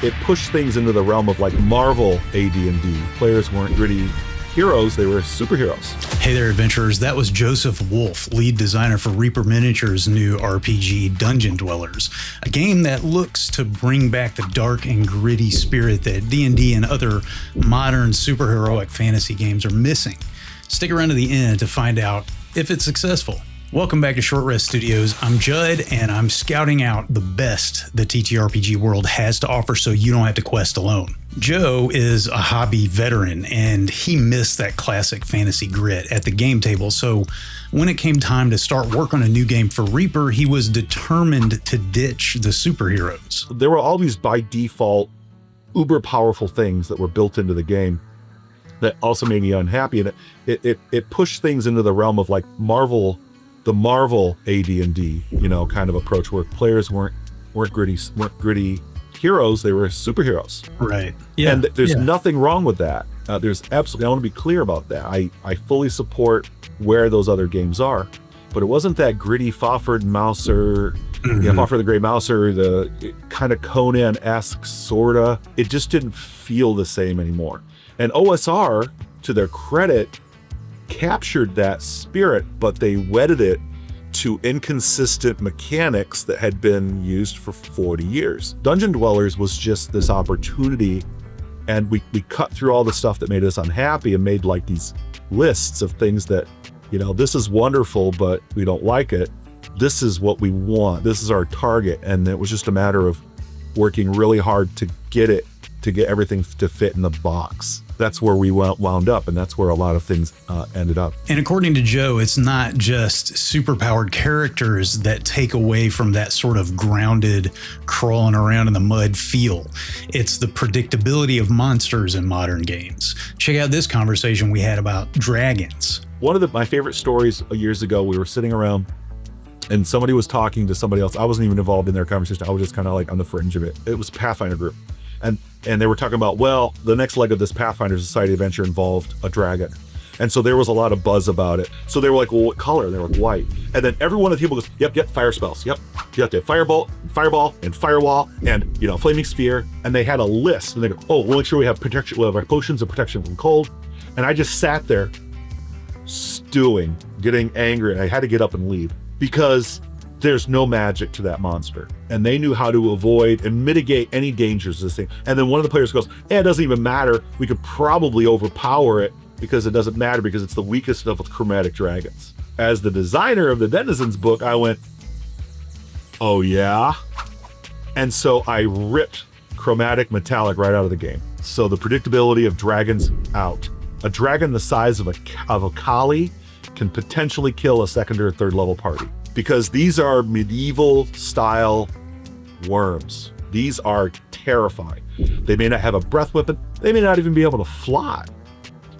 It pushed things into the realm of like Marvel AD&D. Players weren't gritty heroes, they were superheroes. Hey there, adventurers. That was Joseph Wolf, lead designer for Reaper Miniatures' new RPG, Dungeon Dwellers, a game that looks to bring back the dark and gritty spirit that D&D and other modern superheroic fantasy games are missing. Stick around to the end to find out if it's successful. Welcome back to Short Rest Studios. I'm Judd, and I'm scouting out the best the TTRPG world has to offer so you don't have to quest alone. Joe is a hobby veteran, and he missed that classic fantasy grit at the game table. So when it came time to start work on a new game for Reaper, he was determined to ditch the superheroes. There were always by default uber powerful things that were built into the game that also made me unhappy, and it pushed things into the realm of like the Marvel AD&D, kind of approach where players weren't gritty heroes, they were superheroes. Right. Yeah. And there's nothing wrong with that. There's absolutely, I want to be clear about that. I fully support where those other games are, but it wasn't that gritty Fafhrd Mouser, Fafhrd the Grey Mouser, the kind of Conan-esque sorta. It just didn't feel the same anymore. And OSR, to their credit, captured that spirit, but they wedded it to inconsistent mechanics that had been used for 40 years. Dungeon Dwellers was just this opportunity, and we cut through all the stuff that made us unhappy and made like these lists of things that, this is wonderful, but we don't like it. This is what we want. This is our target. And it was just a matter of working really hard to get everything to fit in the box. That's where we wound up, and that's where a lot of things ended up. And according to Joe, it's not just superpowered characters that take away from that sort of grounded, crawling around in the mud feel. It's the predictability of monsters in modern games. Check out this conversation we had about dragons. One of my favorite stories years ago, we were sitting around and somebody was talking to somebody else. I wasn't even involved in their conversation. I was just kind of like on the fringe of it. It was a Pathfinder group. And they were talking about, well, the next leg of this Pathfinder Society adventure involved a dragon. And so there was a lot of buzz about it. So they were like, well, what color? And they were like, white. And then every one of the people goes, yep, fire spells. Yep, you have to have fireball, and firewall, and flaming sphere. And they had a list. And they go, oh, we'll make sure we have protection. We'll have our potions of protection from cold. And I just sat there stewing, getting angry. And I had to get up and leave because there's no magic to that monster. And they knew how to avoid and mitigate any dangers of this thing. And then one of the players goes, it doesn't even matter. We could probably overpower it because it doesn't matter because it's the weakest of the chromatic dragons. As the designer of the Denizens book, I went, oh yeah? And so I ripped chromatic metallic right out of the game. So the predictability of dragons out. A dragon the size of a collie can potentially kill a second or third level party. Because these are medieval style worms. These are terrifying. They may not have a breath weapon. They may not even be able to fly.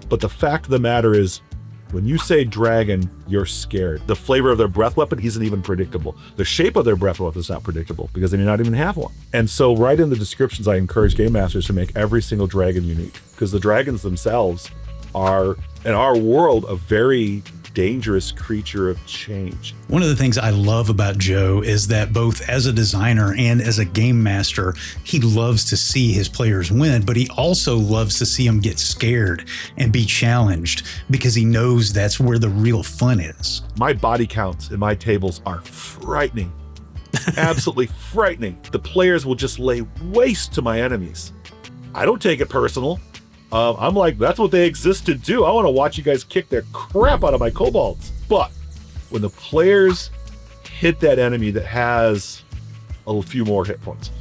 But the fact of the matter is, when you say dragon, you're scared. The flavor of their breath weapon isn't even predictable. The shape of their breath weapon is not predictable because they may not even have one. And so right in the descriptions, I encourage game masters to make every single dragon unique because the dragons themselves are, in our world, a very dangerous creature of change. One of the things I love about Joe is that both as a designer and as a game master, he loves to see his players win, but he also loves to see them get scared and be challenged because he knows that's where the real fun is. My body counts in my tables are frightening. Absolutely frightening. The players will just lay waste to my enemies. I don't take it personal. I'm like, that's what they exist to do. I want to watch you guys kick their crap out of my kobolds. But when the players hit that enemy that has a few more hit points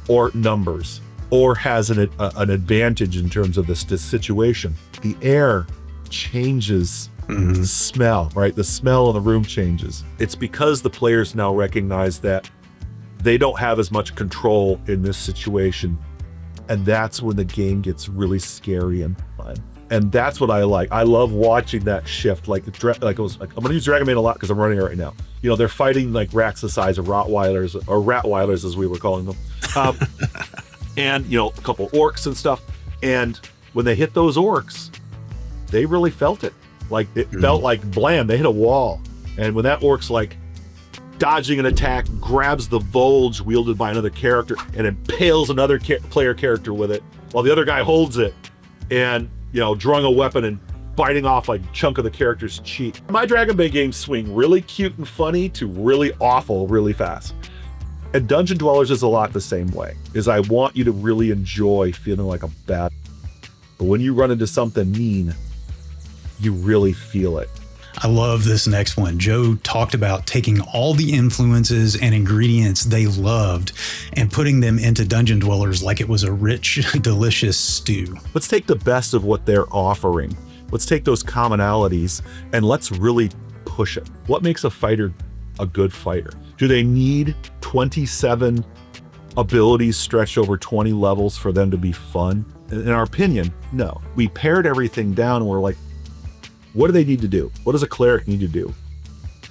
or numbers or has an advantage in terms of this situation, the air changes the smell, right? The smell in the room changes. It's because the players now recognize that they don't have as much control in this situation. And that's when the game gets really scary and fun. And that's what I like. I love watching that shift. I'm gonna use Dragon Maid a lot because I'm running it right now. They're fighting like rats the size of Rottweilers, or Ratweilers as we were calling them. And a couple orcs and stuff. And when they hit those orcs, they really felt it. Like it felt like blam, they hit a wall. And when that orc's like dodging an attack, grabs the Volge wielded by another character and impales another player character with it while the other guy holds it and, drawing a weapon and biting off like a chunk of the character's cheek. My Dragon Bait games swing really cute and funny to really awful really fast. And Dungeon Dwellers is a lot the same way, is I want you to really enjoy feeling like a bad, but when you run into something mean, you really feel it. I love this next one. Joe talked about taking all the influences and ingredients they loved and putting them into Dungeon Dwellers like it was a rich, delicious stew. Let's take the best of what they're offering. Let's take those commonalities and let's really push it. What makes a fighter a good fighter? Do they need 27 abilities stretched over 20 levels for them to be fun? In our opinion, no. We pared everything down and we're like, what do they need to do? What does a cleric need to do?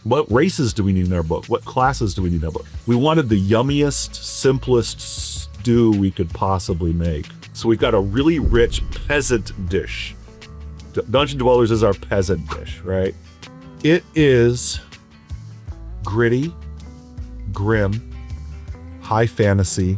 What races do we need in our book? What classes do we need in our book? We wanted the yummiest, simplest stew we could possibly make. So we've got a really rich peasant dish. Dungeon Dwellers is our peasant dish, right? It is gritty, grim, high fantasy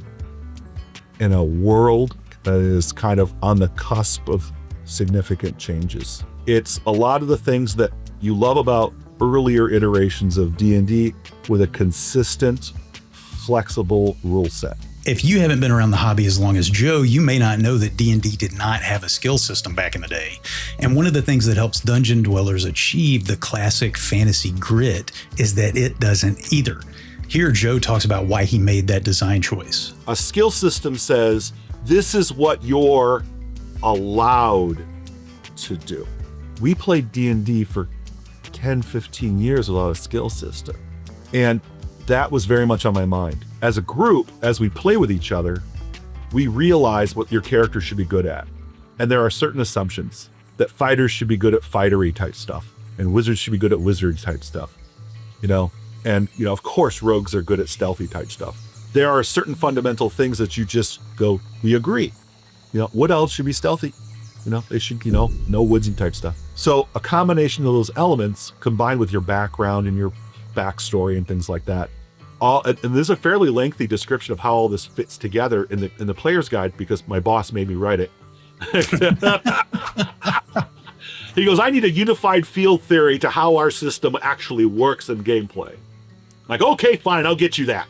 in a world that is kind of on the cusp of significant changes. It's a lot of the things that you love about earlier iterations of D&D with a consistent, flexible rule set. If you haven't been around the hobby as long as Joe, you may not know that D&D did not have a skill system back in the day. And one of the things that helps Dungeon Dwellers achieve the classic fantasy grit is that it doesn't either. Here, Joe talks about why he made that design choice. A skill system says, this is what you're allowed to do. We played D&D for 10, 15 years without a skill system. And that was very much on my mind. As a group, as we play with each other, we realize what your character should be good at. And there are certain assumptions that fighters should be good at fightery type stuff and wizards should be good at wizard type stuff, And, of course, rogues are good at stealthy type stuff. There are certain fundamental things that you just go, we agree. What else should be stealthy? They should, no woodsy type stuff. So a combination of those elements combined with your background and your backstory and things like that. And there's a fairly lengthy description of how all this fits together in the player's guide because my boss made me write it. He goes, I need a unified field theory to how our system actually works in gameplay. I'm like, okay, fine, I'll get you that.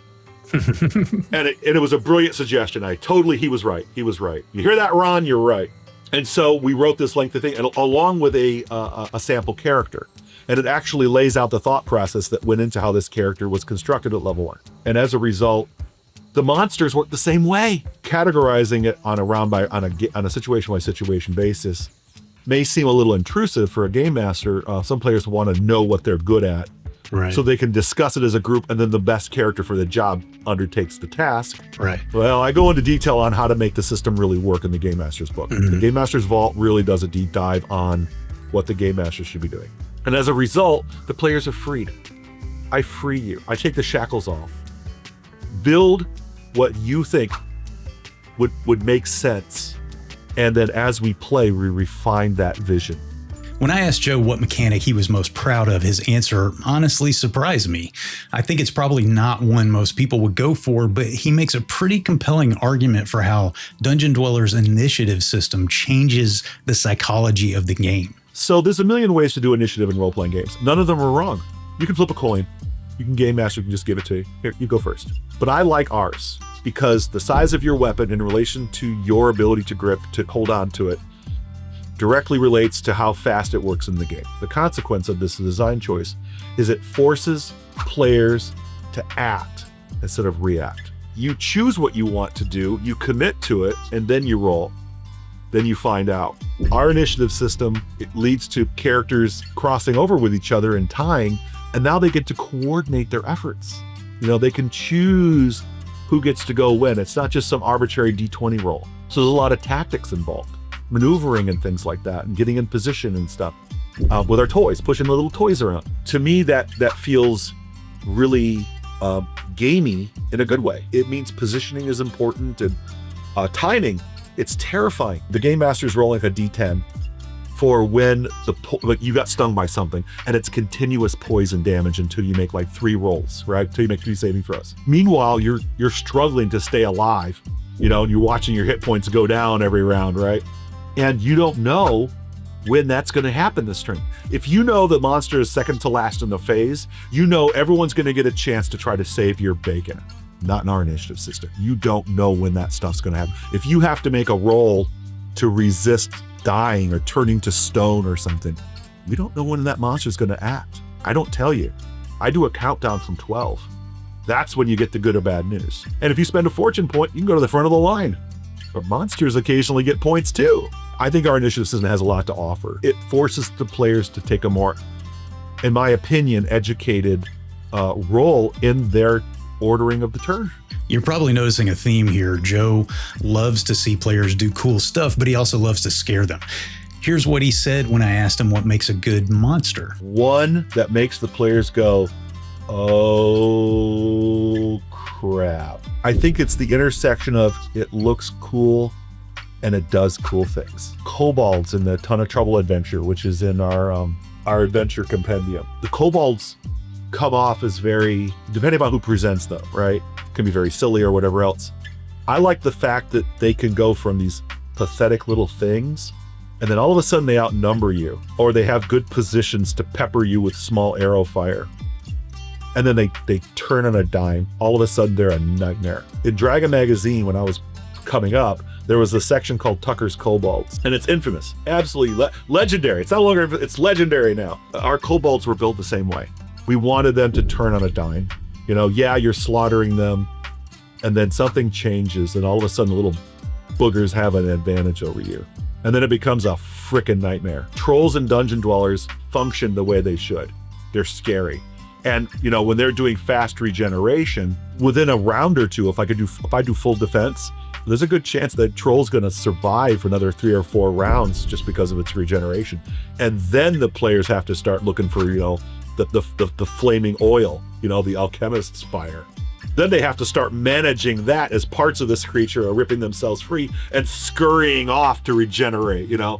and it was a brilliant suggestion. He was right. He was right. You hear that, Ron? You're right. And so we wrote this lengthy thing and along with a sample character. And it actually lays out the thought process that went into how this character was constructed at level 1. And as a result, the monsters work the same way. Categorizing it on a situation by situation basis may seem a little intrusive for a game master. Some players want to know what they're good at. Right. So they can discuss it as a group, and then the best character for the job undertakes the task. Right. Well, I go into detail on how to make the system really work in the Game Master's book. Mm-hmm. The Game Master's Vault really does a deep dive on what the Game Master should be doing. And as a result, the players are freed. I free you. I take the shackles off. Build what you think would make sense. And then as we play, we refine that vision. When I asked Joe what mechanic he was most proud of, his answer honestly surprised me. I think it's probably not one most people would go for, but he makes a pretty compelling argument for how Dungeon Dwellers' initiative system changes the psychology of the game. So there's a million ways to do initiative in role-playing games. None of them are wrong. You can flip a coin. You can Game Master can just give it to you. Here, you go first. But I like ours because the size of your weapon in relation to your ability to grip, to hold on to it, directly relates to how fast it works in the game. The consequence of this design choice is it forces players to act instead of react. You choose what you want to do, you commit to it, and then you roll. Then you find out. Our initiative system, it leads to characters crossing over with each other and tying, and now they get to coordinate their efforts. They can choose who gets to go when. It's not just some arbitrary D20 roll. So there's a lot of tactics involved. Maneuvering and things like that and getting in position and stuff with our toys, pushing the little toys around. To me, that feels really gamey in a good way. It means positioning is important and timing. It's terrifying. The Game Master's rolling a D10 for when like you got stung by something, and it's continuous poison damage until you make like 3 rolls, right? Until you make 3 saving throws. Meanwhile, you're struggling to stay alive, and you're watching your hit points go down every round, right? And you don't know when that's going to happen this turn. If you know the monster is second to last in the phase, everyone's going to get a chance to try to save your bacon. Not in our initiative system. You don't know when that stuff's going to happen. If you have to make a roll to resist dying or turning to stone or something, we don't know when that monster's going to act. I don't tell you. I do a countdown from 12. That's when you get the good or bad news. And if you spend a fortune point, you can go to the front of the line. But monsters occasionally get points too. I think our initiative system has a lot to offer. It forces the players to take a more, in my opinion, educated role in their ordering of the turn. You're probably noticing a theme here. Joe loves to see players do cool stuff, but he also loves to scare them. Here's what he said when I asked him what makes a good monster. One that makes the players go, oh crap. I think it's the intersection of it looks cool and it does cool things. Kobolds in the Ton of Trouble adventure, which is in our adventure compendium. The kobolds come off as very, depending on who presents them, right? Can be very silly or whatever else. I like the fact that they can go from these pathetic little things, and then all of a sudden they outnumber you, or they have good positions to pepper you with small arrow fire. And then they turn on a dime. All of a sudden they're a nightmare. In Dragon Magazine, when I was coming up, there was a section called Tucker's Kobolds, and it's infamous, absolutely legendary. It's no longer, it's legendary now. Our kobolds were built the same way. We wanted them to turn on a dime. Yeah, you're slaughtering them, and then something changes, and all of a sudden little boogers have an advantage over you. And then it becomes a frickin' nightmare. Trolls and dungeon dwellers function the way they should. They're scary. And when they're doing fast regeneration, within a round or two, if I do full defense, there's a good chance that troll's gonna survive for another 3 or 4 rounds just because of its regeneration. And then the players have to start looking for, the flaming oil, the alchemist's fire. Then they have to start managing that as parts of this creature are ripping themselves free and scurrying off to regenerate, And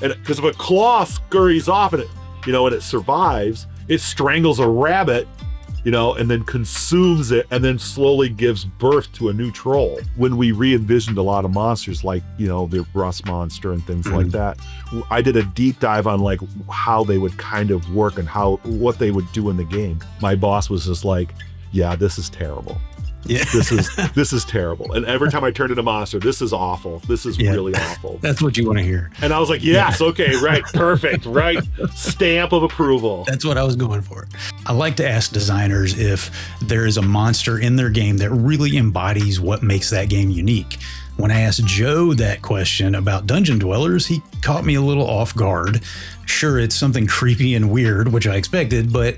because if a claw scurries off and it survives, it strangles a rabbit, and then consumes it and then slowly gives birth to a new troll. When we re-envisioned a lot of monsters like, the rust monster and things like that, I did a deep dive on like how they would kind of work and what they would do in the game. My boss was just like, yeah, this is terrible. Yeah. This is terrible. And every time I turned into a monster, this is awful. This is really awful. That's what you want to hear. And I was like, yes, okay, right, perfect, right. Stamp of approval. That's what I was going for. I like to ask designers if there is a monster in their game that really embodies what makes that game unique. When I asked Joe that question about dungeon dwellers, he caught me a little off guard. Sure, it's something creepy and weird, which I expected, but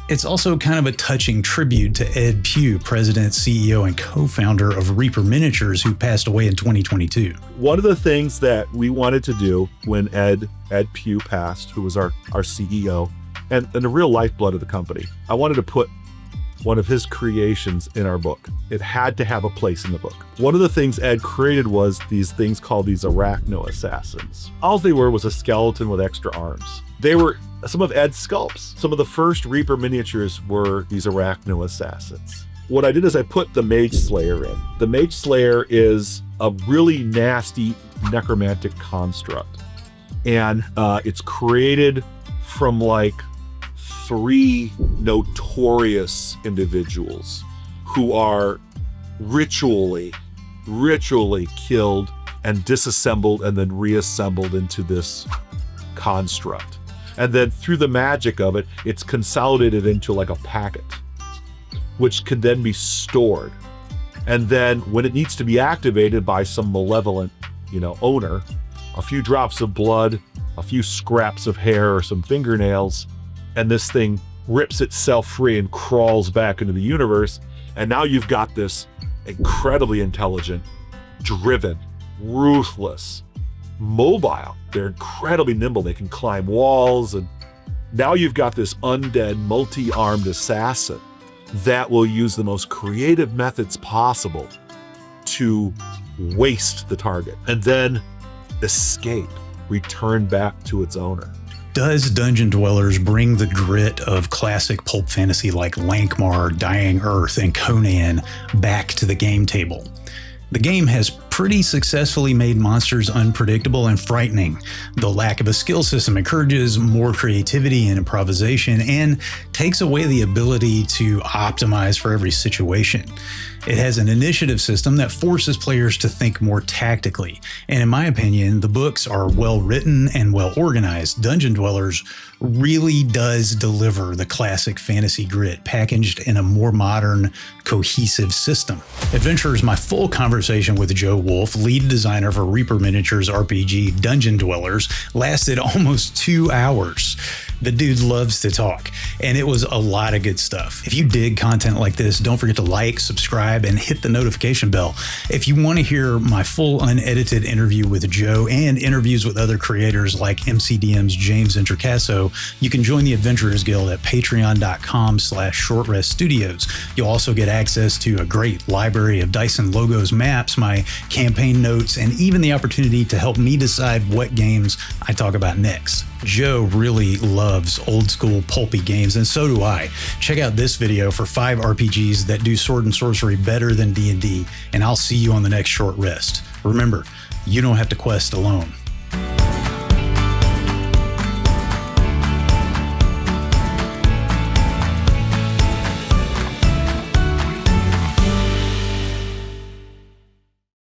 it's also kind of a touching tribute to Ed Pugh, president, CEO, and co-founder of Reaper Miniatures, who passed away in 2022. One of the things that we wanted to do when Ed Pugh passed, who was our CEO, and the real lifeblood of the company, I wanted to put one of his creations in our book. It had to have a place in the book. One of the things Ed created was these things called these arachno assassins. All they were was a skeleton with extra arms. They were some of Ed's sculpts. Some of the first Reaper miniatures were these arachno assassins. What I did is I put the Mageslayer in. The Mageslayer is a really nasty necromantic construct. And it's created from like 3 notorious individuals who are ritually killed and disassembled and then reassembled into this construct. And then through the magic of it, it's consolidated into like a packet, which can then be stored. And then when it needs to be activated by some malevolent, owner, a few drops of blood, a few scraps of hair or some fingernails, and this thing rips itself free and crawls back into the universe. And now you've got this incredibly intelligent, driven, ruthless, mobile. They're incredibly nimble. They can climb walls. And now you've got this undead, multi-armed assassin that will use the most creative methods possible to waste the target and then escape. return back to its owner. Does Dungeon Dwellers bring the grit of classic pulp fantasy like Lankmar, Dying Earth, and Conan back to the game table? The game has pretty successfully made monsters unpredictable and frightening. The lack of a skill system encourages more creativity and improvisation and takes away the ability to optimize for every situation. It has an initiative system that forces players to think more tactically. And in my opinion, the books are well written and well organized. Dungeon Dwellers really does deliver the classic fantasy grit packaged in a more modern, cohesive system. Adventurers, my full conversation with Joe Wolf, lead designer for Reaper Miniatures RPG Dungeon Dwellers, lasted almost 2 hours. The dude loves to talk, and it was a lot of good stuff. If you dig content like this, don't forget to like, subscribe, and hit the notification bell. If you want to hear my full unedited interview with Joe and interviews with other creators like MCDM's James Intricasso, you can join the Adventurers Guild at patreon.com/shortreststudios. You'll also get access to a great library of Dyson logos, maps, my campaign notes, and even the opportunity to help me decide what games I talk about next. Joe really loves old school pulpy games, and so do I. Check out this video for 5 RPGs that do sword and sorcery better than D&D, and I'll see you on the next short rest. Remember, you don't have to quest alone.